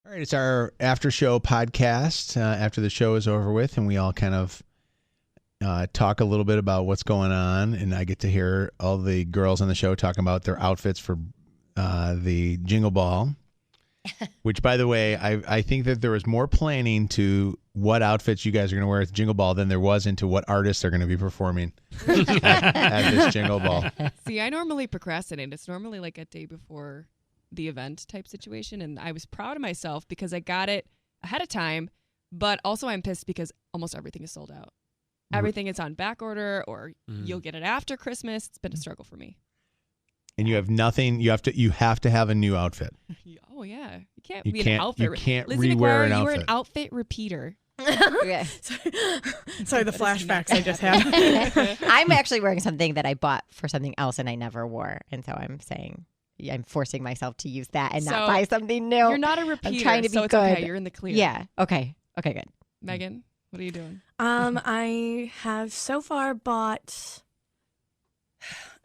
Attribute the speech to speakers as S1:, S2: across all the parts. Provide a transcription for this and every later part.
S1: All right, it's our after show podcast after the show is over with, and we all kind of talk a little bit about what's going on, and I get to hear all the girls on the show talking about their outfits for the Jingle Ball, which, by the way, I think that there was more planning to what outfits you guys are going to wear at Jingle Ball than there was into what artists are going to be performing at this Jingle Ball.
S2: See, I normally procrastinate. It's normally like a day before the event type situation, and I was proud of myself because I got it ahead of time, but also I'm pissed because almost everything is sold out. Everything is on back order, or you'll get it after Christmas. It's been a struggle for me.
S1: And you have nothing. You have to have a new outfit.
S2: Oh yeah, you can't
S1: You
S2: be
S1: can't-
S2: an outfit.
S1: you can't
S2: Lizzie
S1: rewear
S2: McGuire,
S1: an
S2: you were an
S1: outfit.
S2: outfit repeater.
S3: Yeah.
S4: Sorry, the flashbacks I just had.
S3: I'm actually wearing something that I bought for something else and I never wore. And so I'm saying I'm forcing myself to use that and not
S2: So,
S3: buy something new.
S2: You're not a repeater,
S3: I'm trying to be
S2: so it's
S3: good.
S2: okay. You're in the clear.
S3: Yeah. Okay. Okay, good.
S2: Megan, what are you doing?
S4: I have so far bought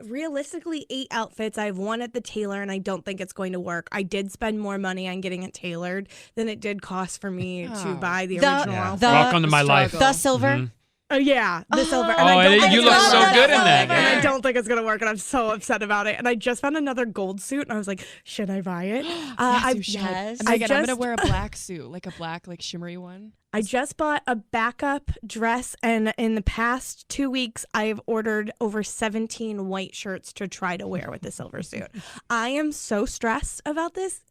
S4: realistically 8 outfits. I have one at the tailor, and I don't think it's going to work. I did spend more money on getting it tailored than it did cost for me to buy the original outfit.
S5: Welcome to my life.
S3: The silver.
S4: Yeah, the silver. And
S5: Oh,
S4: I don't think
S5: you
S4: it's
S5: look
S4: gonna
S5: so
S4: work.
S5: good in that.
S4: And I
S5: Yeah.
S4: don't think it's going to work, and I'm so upset about it. And I just found another gold suit, and I was like, should I buy it?
S2: Yes, you should.
S3: yes.
S2: And Megan, I'm
S4: just-
S2: gonna wear a black suit, like a black, like shimmery one.
S4: I just bought a backup dress, and in the past 2 weeks, I have ordered over 17 white shirts to try to wear with the silver suit. I am so stressed about this.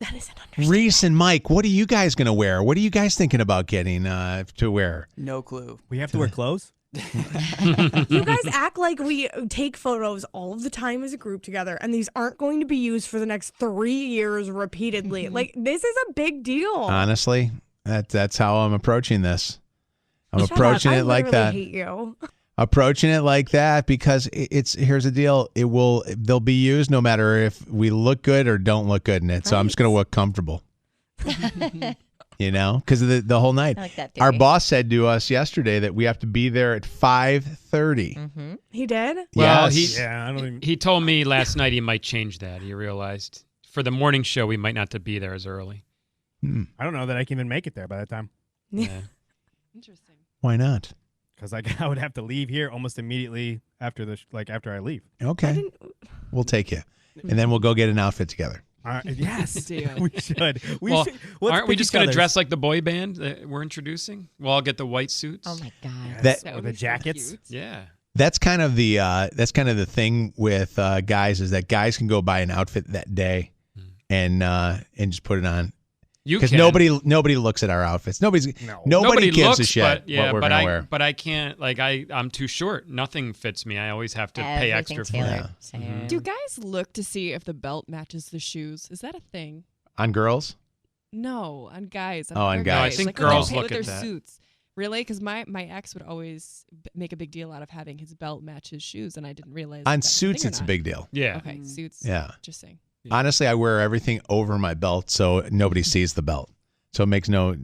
S4: That is an understatement.
S1: Reese and Mike, what are you guys going to wear? What are you guys thinking about getting to wear?
S6: No clue.
S7: We have to wear clothes?
S4: You guys act like we take photos all the time as a group together, and these aren't going to be used for the next 3 years repeatedly. Like, this is a big deal.
S1: Honestly, that's how I'm approaching this. I'm
S4: Shut
S1: approaching
S4: up.
S1: it like
S4: I
S1: that.
S4: literally hate you.
S1: Approaching it like that because here's the deal. They'll be used no matter if we look good or don't look good in it. So I'm just going to look comfortable. You know, because of the whole night.
S3: I like that
S1: Our
S3: theory.
S1: boss said to us yesterday that we have to be there at 5:30.
S3: Mm-hmm.
S4: He did?
S5: Well,
S1: Yes.
S7: Yeah, I don't even.
S5: He told me last night he might change that. He realized for the morning show we might not to be there as early.
S7: I don't know that I can even make it there by that time.
S5: Yeah.
S2: Interesting.
S1: Why not?
S7: Because I would have to leave here almost immediately after after I leave.
S1: Okay, we'll take you, and then we'll go get an outfit together.
S7: Yes,
S2: Deal.
S7: we should.
S5: Well,
S7: should. Let's
S5: aren't we
S7: pick
S5: just
S7: each
S5: going to
S7: other's.
S5: dress like the boy band that we're introducing? We'll all get the white suits.
S3: Oh my God.
S1: That-
S7: Or the jackets?
S5: Yeah.
S1: That's kind of the thing with guys is that guys can go buy an outfit that day, and just put it on.
S5: You
S1: Because
S5: can.
S1: nobody looks at our outfits. Nobody
S5: Nobody
S1: gives
S5: looks,
S1: a shit
S5: but, yeah,
S1: what we're
S5: but
S1: gonna
S5: I
S1: wear.
S5: but I can't I'm too short. Nothing fits me. I always have to pay extra
S3: Everything
S5: for it.
S3: tailored. Same.
S2: Do guys look to see if the belt matches the shoes? Is that a thing?
S1: On girls,
S2: No, on guys.
S1: Oh, on
S2: other
S1: guys. No, I
S5: think
S2: like, when
S5: girls
S2: they
S5: look
S2: with
S5: at
S2: their
S5: that.
S2: suits. Really? Because my ex would always make a big deal out of having his belt match his shoes, and I didn't realize
S1: on
S2: if that was
S1: suits,
S2: thing or
S1: it's a
S2: not.
S1: big deal.
S5: Yeah.
S2: Okay, suits.
S1: Yeah.
S2: Interesting.
S1: Honestly, I wear everything over my belt so nobody sees the belt. So it makes no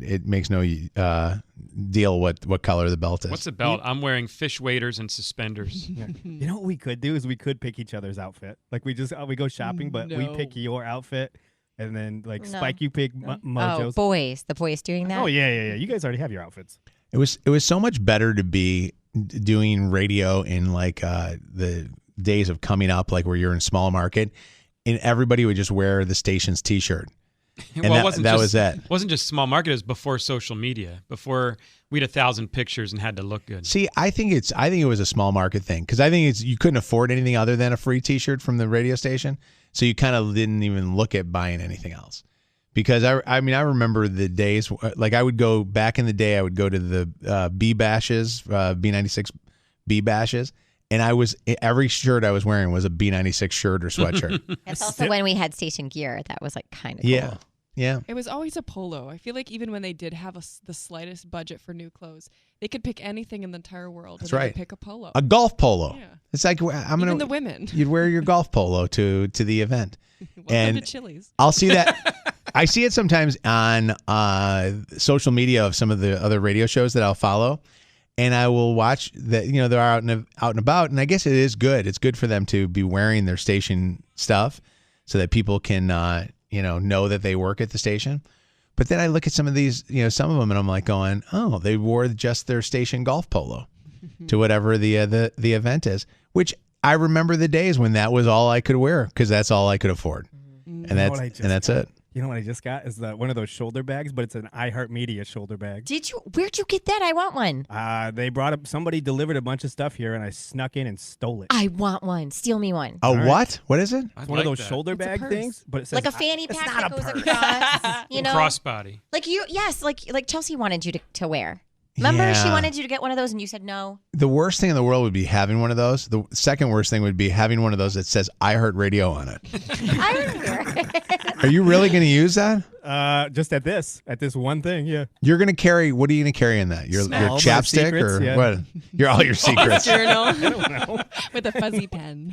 S1: deal what color the belt is.
S5: What's a belt? I'm wearing fish waders and suspenders.
S7: You know what we could do is we could pick each other's outfit. Like we go shopping, but we
S2: No.
S7: pick your outfit, and then like
S3: No.
S7: Spike, you pick
S3: Oh,
S7: Mojo's.
S3: boys. The boys doing that?
S7: Oh yeah. You guys already have your outfits.
S1: It was so much better to be doing radio in like the days of coming up, like where you're in small market, and everybody would just wear the station's T-shirt. And
S5: Well, it
S1: that
S5: wasn't
S1: was
S5: just-
S1: it.
S5: wasn't just small market. It was before social media. Before we had 1,000 pictures and had to look good.
S1: See, I think it was a small market thing because I think you couldn't afford anything other than a free T-shirt from the radio station, so you kind of didn't even look at buying anything else. Because I remember the days like I would go back in the day. I would go to the B bashes, B96 B bashes, and every shirt I was wearing was a B96 shirt or sweatshirt.
S3: That's also when we had station gear. That was like kind of
S1: Yeah.
S3: cool.
S1: Yeah.
S2: It was always a polo. I feel like even when they did have the slightest budget for new clothes, they could pick anything in the entire world.
S1: That's
S2: and they
S1: right.
S2: could pick a polo.
S1: A golf polo.
S2: Yeah.
S1: It's like
S2: Even the women.
S1: You'd wear your golf polo to the event.
S2: Welcome
S1: and
S2: to Chili's.
S1: I'll see that. I see it sometimes on social media of some of the other radio shows that I'll follow, and I will watch that. You know, they're out and about, and I guess it is good. It's good for them to be wearing their station stuff so that people can know that they work at the station. But then I look at some of these, some of them, and I'm like going, oh, they wore just their station golf polo to whatever the event is, which I remember the days when that was all I could wear because that's all I could afford. And that's it.
S7: You know what I just got is one of those shoulder bags, but it's an iHeartMedia shoulder bag.
S3: Where'd you get that? I want one.
S7: They brought up, somebody delivered a bunch of stuff here, and I snuck in and stole it.
S3: I want one. Steal me one.
S1: A what? What is it?
S7: It's one of those shoulder bag things, but it says
S3: Like a fanny pack
S7: it's not
S3: that
S7: a
S3: goes
S7: purse.
S3: across.
S5: Crossbody.
S3: Like like Chelsea wanted you to wear. Remember, she wanted you to get one of those, and you said no.
S1: The worst thing in the world would be having one of those. The second worst thing would be having one of those that says iHeartRadio on it.
S3: I would wear it.
S1: Are you really going to use that?
S7: Just at this one thing, yeah.
S1: You're going to carry, what are you going to carry in that? Your
S7: All my
S1: chapstick
S7: secrets,
S1: or
S7: yeah.
S1: what? All your secrets.
S2: Journal
S7: I don't know.
S2: with a fuzzy pen.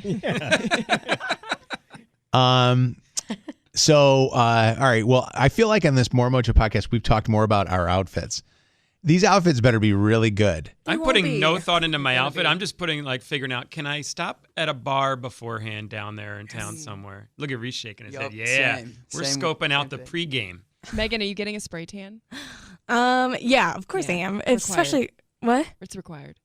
S1: So, all right. Well, I feel like on this More Mojo podcast, we've talked more about our outfits. These outfits better be really good.
S5: I'm
S4: won't
S5: putting
S4: be.
S5: no thought into my
S2: Gonna
S5: outfit.
S2: be.
S5: I'm just figuring out, can I stop at a bar beforehand down there in town somewhere? Look at Reese shaking his head.
S6: Yup,
S5: Yeah.
S6: same.
S5: We're
S6: Same
S5: scoping out the
S6: thing.
S5: pregame.
S2: Megan, are you getting a spray tan?
S4: Yeah, of course
S2: Yeah,
S4: I am.
S2: required.
S4: Especially what?
S2: It's required,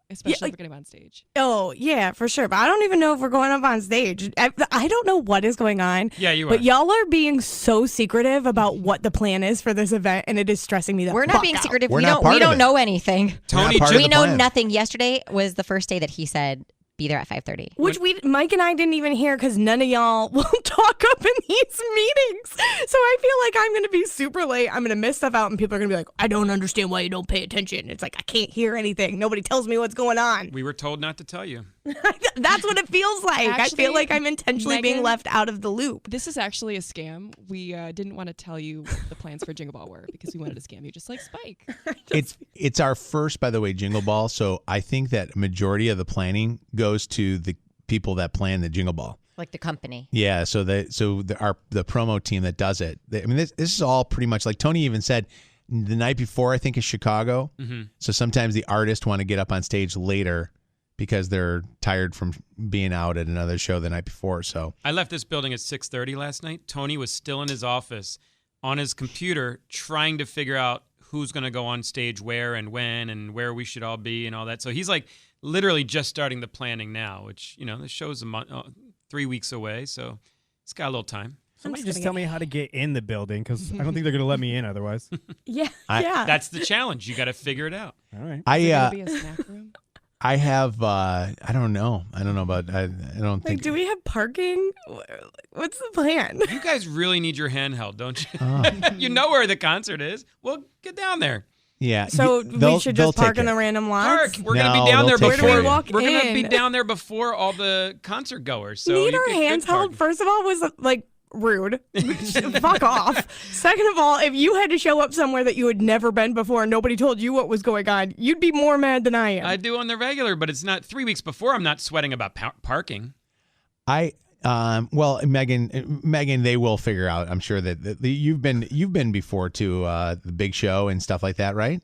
S2: especially
S4: like-
S2: if we're going to be on stage.
S4: Oh, yeah, for sure. But I don't even know if we're going up on stage. I don't know what is going on.
S5: Yeah, you are.
S4: But y'all are being so secretive about what the plan is for this event, and it is stressing me the
S3: We're not
S4: fuck
S3: being
S4: out.
S3: secretive.
S1: We're
S3: We
S1: not
S3: don't.
S1: part
S3: We
S1: of
S3: don't
S1: it.
S3: know anything.
S5: Tony
S1: part of
S3: We
S1: the
S3: know
S1: plan.
S3: nothing. Yesterday was the first day that he said, "Be there at 5:30."
S4: Which Mike and I didn't even hear because none of y'all will talk up in these meetings. So I feel like I'm going to be super late. I'm going to miss stuff out, and people are going to be like, I don't understand why you don't pay attention. It's like, I can't hear anything. Nobody tells me what's going on.
S5: We were told not to tell you.
S4: That's what it feels like. I
S2: Actually,
S4: feel like I'm intentionally being
S2: Megan-
S4: left out of the loop.
S2: This is actually a scam. We didn't want to tell you what the plans for Jingle Ball were because we wanted to scam you, just like Spike.
S1: It's our first, by the way, Jingle Ball. So I think that a majority of the planning goes to the people that plan the Jingle Ball.
S3: Like the company.
S1: Yeah, so the promo team that does it. This is all pretty much like Tony even said the night before. I think is Chicago.
S5: Mm-hmm.
S1: So sometimes the artists want to get up on stage later because they're tired from being out at another show the night before. So
S5: I left this building at 6:30 last night. Tony was still in his office on his computer trying to figure out who's going to go on stage where and when and where we should all be and all that. So he's like literally just starting the planning now, which, the show's 3 weeks away. So it's got a little time.
S7: Somebody
S4: just
S7: just
S4: gonna
S7: tell me how to get in the building because I don't think they're going to let me in otherwise.
S4: Yeah,
S1: I-
S4: yeah.
S5: That's the challenge. You got to figure it out.
S7: All right.
S2: Is there
S1: I
S2: gonna be a snack room?
S1: I have I don't know about I don't
S4: like,
S1: think
S4: do we have parking? What's the plan?
S5: You guys really need your handheld, don't you?
S1: Oh.
S5: You know where the concert is. Well, get down there.
S1: yeah.
S4: So
S1: they'll-
S4: we should
S1: they'll
S4: just park
S1: take
S4: in
S1: it.
S4: the random
S5: Park.
S4: lots?
S5: We're gonna
S1: No,
S5: be down there
S1: they'll take
S5: before.
S1: care of it.
S4: Walk
S5: We're gonna be
S4: in.
S5: down there before all the concert goers. So
S4: Need
S5: you
S4: our
S5: get good
S4: hands held,
S5: parking.
S4: first of all, was like rude. Fuck off. Second of all, if you had to show up somewhere that you had never been before and nobody told you what was going on, you'd be more mad than I am.
S5: I do on the regular, but it's not 3 weeks before. I'm not sweating about parking.
S1: Well, Megan, they will figure out. I'm sure that you've been before to the big show and stuff like that, right?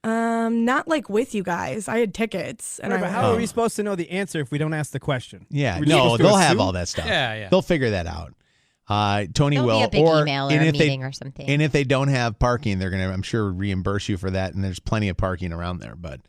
S4: Not like with you guys. I had tickets, and
S7: Right, but
S4: I
S7: how are we supposed to know the answer if we don't ask the question?
S1: Yeah,
S7: We're just
S1: no,
S7: supposed to
S1: they'll have
S7: assume?
S1: all that stuff.
S5: Yeah.
S1: They'll figure that out. Tony
S3: There'll
S1: will,
S3: be a big
S1: or
S3: email or
S1: and
S3: a
S1: if
S3: meeting or something.
S1: And if they don't have parking, they're gonna, I'm sure, reimburse you for that. And there's plenty of parking around there, but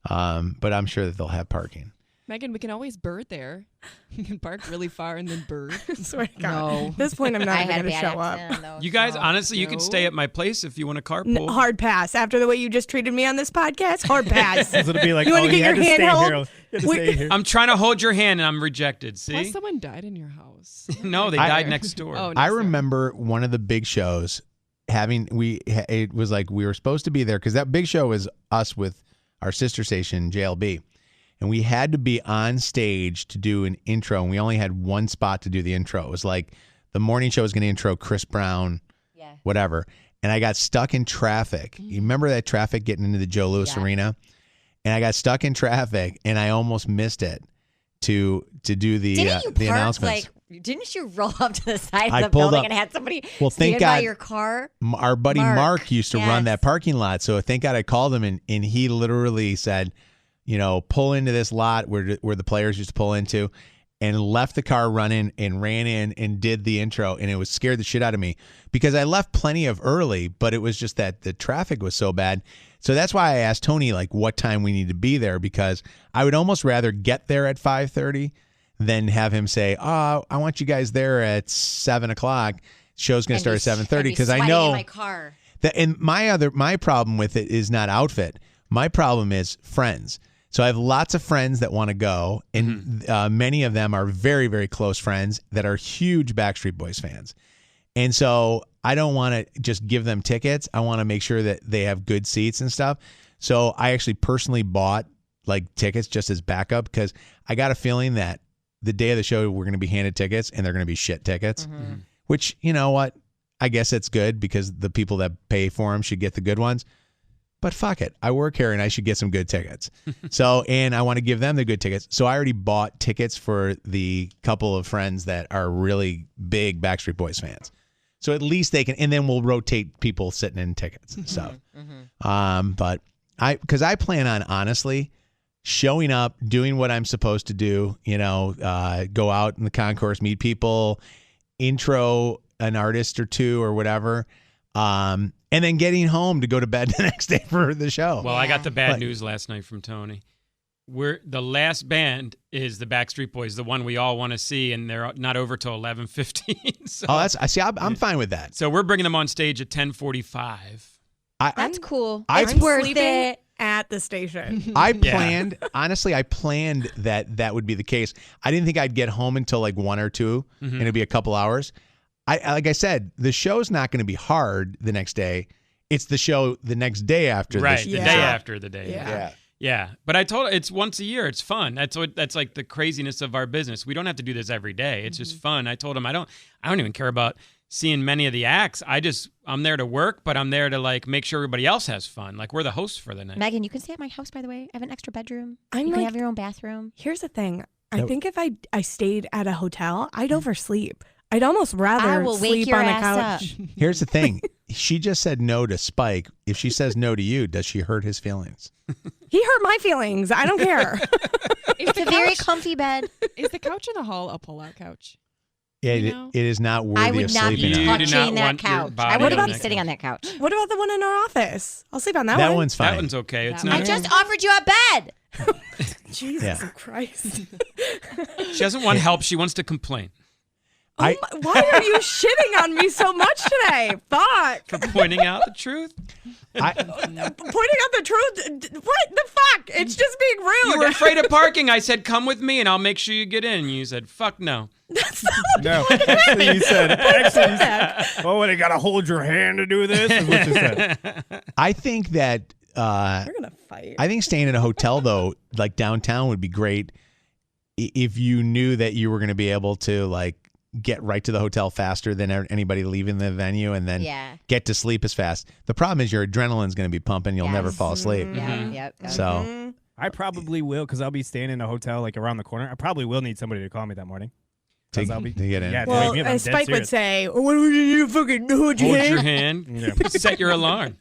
S1: I'm sure that they'll have parking.
S2: Megan, we can always bird there. You can park really far and then bird.
S4: swear to God.
S3: No.
S4: At this point, I'm
S3: I
S4: not
S3: had
S4: even
S3: a
S4: going to
S3: bad
S4: show up.
S3: accident, though,
S5: You guys,
S3: so-
S5: honestly, you can
S2: No.
S5: stay at my place if you want to carpool.
S4: Hard pass. After the way you just treated me on this podcast, hard pass.
S7: So it'll be like,
S4: You wanna
S7: oh,
S4: get
S7: you had
S4: your
S7: to
S4: hand
S7: stay
S4: held?
S7: here. You had to
S4: Wait.
S7: stay here.
S5: I'm trying to hold your hand and I'm rejected.
S2: Plus,
S5: See?
S2: someone died in your house.
S5: No, they died next door.
S2: Oh,
S1: I
S2: next door.
S1: remember one of the big shows it was like we were supposed to be there because that big show was us with our sister station JLB, and we had to be on stage to do an intro, and we only had one spot to do the intro. It was like the morning show was going to intro Chris Brown,
S3: Yeah.
S1: whatever, and I got stuck in traffic. You remember that traffic getting into the Joe Louis
S3: Yeah.
S1: Arena, and I got stuck in traffic, and I almost missed it to do the
S3: Didn't you
S1: the
S3: park
S1: announcements.
S3: didn't you roll up to the side of
S1: I
S3: the
S1: pulled
S3: building
S1: up.
S3: and had somebody
S1: Well, thank
S3: stand by
S1: God-
S3: your car?
S1: Our buddy Mark used to run
S3: yes.
S1: that parking lot. So thank God I called him, and he literally said, pull into this lot where the players used to pull into. and left the car running and ran in and did the intro, and it was scared the shit out of me because I left plenty of early, but it was just that the traffic was so bad. So that's why I asked Tony like what time we need to be there, because I would almost rather get there at 5:30 than have him say, "Oh, I want you guys there at 7:00. Show's going to start at 7:30," because I know
S3: in my car.
S1: that. And my problem with it is not outfit. My problem is friends. So I have lots of friends that want to go, and many of them are very, very close friends that are huge Backstreet Boys fans. And so I don't want to just give them tickets. I want to make sure that they have good seats and stuff. So I actually personally bought like tickets just as backup, because I got a feeling that the day of the show we're going to be handed tickets and they're going to be shit tickets, which, you know what? I guess it's good because the people that pay for them should get the good ones. But fuck it. I work here and I should get some good tickets. And I want to give them the good tickets. So I already bought tickets for the couple of friends that are really big Backstreet Boys fans. So at least they can, and then we'll rotate people sitting in tickets and stuff. But because I plan on honestly showing up, doing what I'm supposed to do, go out in the concourse, meet people, intro an artist or two or whatever. And then getting home to go to bed the next day for the show.
S5: Well, I got the bad news last night from Tony. The last band is the Backstreet Boys, the one we all want to see, and they're not over till 11:15. So,
S1: I'm fine with that.
S5: So we're bringing them on stage at 10:45.
S3: That's cool.
S4: I'm
S3: It's worth
S4: sleeping
S3: it.
S4: at the station.
S1: I planned that would be the case. I didn't think I'd get home until like 1 or 2, and it'd be a couple hours. Like I said, the show's not going to be hard the next day. It's the show the next day after.
S5: Right,
S1: the
S5: day after the day.
S4: Yeah.
S5: Yeah. But I told her it's once a year. It's fun. That's like the craziness of our business. We don't have to do this every day. It's just fun. I told him I don't even care about seeing many of the acts. I'm there to work, but I'm there to like make sure everybody else has fun. Like we're the hosts for the night.
S3: Megan, you can stay at my house, by the way. I have an extra bedroom.
S4: I'm
S3: you can
S4: like-
S3: have your own bathroom.
S4: Here's the thing. I think if I stayed at a hotel, I'd oversleep. I'd almost rather
S3: I will wake
S4: sleep
S3: your
S4: on a
S3: ass
S4: couch.
S1: Here's the thing. She just said no to Spike. If she says no to you, does she hurt his feelings?
S4: He hurt my feelings. I don't care.
S3: It's a very comfy bed.
S2: Is the couch in the hall a pull-out couch?
S1: Yeah,
S2: You
S1: it
S2: know?
S1: is not worthy
S3: I would
S1: of
S3: not be
S1: sleeping
S5: You
S1: on.
S5: do not
S3: touching that
S5: want your
S3: couch.
S5: body
S3: I wouldn't
S5: on
S3: be
S5: that
S3: sitting
S5: couch.
S3: on that couch.
S4: What about the one in our office? I'll sleep on that
S1: That
S4: one.
S1: one's fine.
S5: That one's okay. It's
S2: That
S5: not.
S3: I just offered you a bed.
S4: Jesus
S1: Yeah.
S4: Christ.
S5: She doesn't want help. She wants to complain
S4: Why are you shitting on me so much today? Fuck.
S5: for pointing out the truth.
S4: Pointing out the truth. What the fuck? It's just being rude.
S5: You were afraid of parking. I said, "Come with me, and I'll make sure you get in." You said, "Fuck no."
S4: That's not what
S7: No, actually you said, oh, what, I got to hold your hand to do this? Is what you said.
S1: I think that
S4: We're going to fight.
S1: I think staying in a hotel though, like downtown, would be great if you knew that you were going to be able to like get right to the hotel faster than anybody leaving the venue, and then get to sleep as fast. The problem is your adrenaline's going to be pumping. You'll never fall asleep.
S3: Yep.
S1: So
S7: I probably will, because I'll be staying in a hotel like around the corner. I probably will need somebody to call me that morning.
S1: to,
S7: I'll be,
S1: to get in.
S7: Yeah,
S4: well,
S7: wake me up, I'm
S4: as
S7: dead
S4: Spike would
S7: serious.
S4: say, what do we do? Fucking hold your
S5: Hold
S4: hand?
S5: your hand. Set your alarm.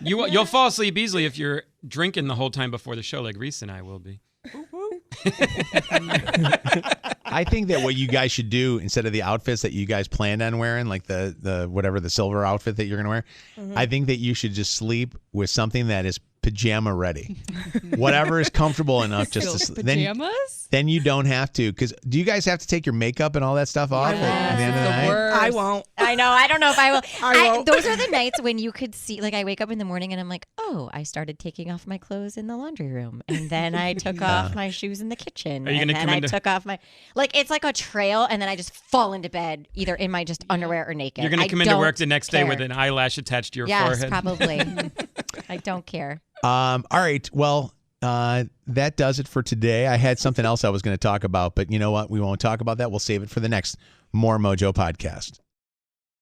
S5: You'll fall asleep easily if you're drinking the whole time before the show, like Reese and I will be.
S1: I think that what you guys should do, instead of the outfits that you guys planned on wearing, like the whatever the silver outfit that you're going to wear, I think that you should just sleep with something that is pajama ready. Whatever is comfortable enough just to sleep.
S2: Pajamas?
S1: Then you don't have to, because do you guys have to take your makeup and all that stuff off at the end of the night?
S4: I won't.
S3: I know. I don't know if I will.
S4: I won't.
S3: Those are the nights when you could see, like, I wake up in the morning and I'm like, oh, I started taking off my clothes in the laundry room. And then I took off my shoes in the kitchen.
S5: Are you
S3: and
S5: gonna
S3: then
S5: come
S3: I
S5: into-
S3: took off my, like, it's like a trail. And then I just fall into bed, either in my just underwear or naked.
S5: You're going to
S3: I
S5: come into
S3: don't
S5: work the next day
S3: care.
S5: with an eyelash attached to your
S3: Yes,
S5: forehead.
S3: probably. I don't care.
S1: All right. Well, that does it for today. I had something else I was going to talk about, but you know what? We won't talk about that. We'll save it for the next More Mojo podcast.